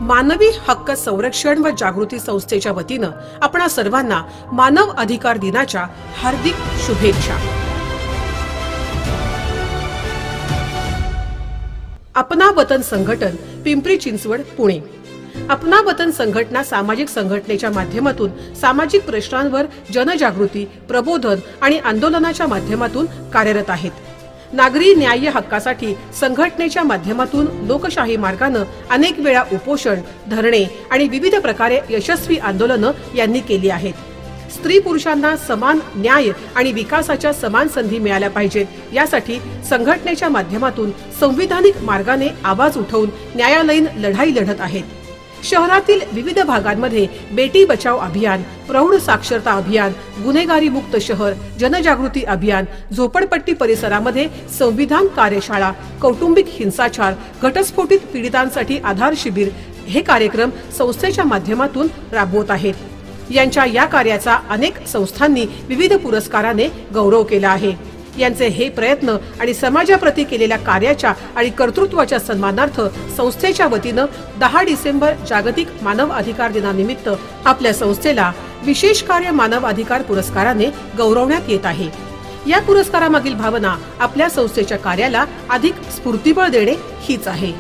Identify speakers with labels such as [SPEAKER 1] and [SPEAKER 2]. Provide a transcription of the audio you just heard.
[SPEAKER 1] मानवी हक्क संरक्षण व जागृती संस्थेच्या वतीनं आपणा सर्वांना मानव अधिकार दिनाच्या हार्दिक शुभेच्छा। अपना वतन संघटन पिंपरी चिंचवड पुणे। अपना वतन संघटना सामाजिक संघटनेच्या माध्यमातून सामाजिक प्रश्नांवर जनजागृती, प्रबोधन आणि आंदोलनाच्या माध्यमातून कार्यरत आहेत। नागरी न्याय हक्कासाठी संघटनेच्या माध्यमातून लोकशाही मार्गाने अनेक वेळा उपोषण, धरणे आणि विविध प्रकारे यशस्वी आंदोलनं यांनी केली आहेत। स्त्री पुरुषांना समान न्याय आणि विकासाच्या समान संधी मिळाल्या पाहिजेत यासाठी संघटनेच्या माध्यमातून संविधानिक मार्गाने आवाज उठवून न्यायालयीन लढाई लढत आहेत। शहरातील विविध भागांमध्ये बेटी बचाव अभियान, प्रौढ साक्षरता अभियान, गुन्हेगारी मुक्त शहर, जनजागृती अभियान, झोपडपट्टी परिसरामध्ये संविधान कार्यशाळा, कौटुंबिक हिंसाचार, घटस्फोटित पीडितांसाठी आधार शिबिर हे कार्यक्रम संस्थेच्या माध्यमातून राबवत आहेत। यांच्या या कार्याचा अनेक संस्थांनी विविध पुरस्काराने गौरव केला आहे। यांचे हे प्रयत्न आणि समाजाप्रती केलेल्या कार्याच्या आणि कर्तृत्वाच्या सन्मानार्थ संस्थेच्या वतीनं 10 डिसेंबर जागतिक मानव अधिकार दिनानिमित्त आपल्या संस्थेला विशेष कार्य मानव अधिकार पुरस्काराने गौरवण्यात येत आहे। या पुरस्कारामागील भावना आपल्या संस्थेच्या कार्याला अधिक स्फूर्तिबळ देणे हीच आहे।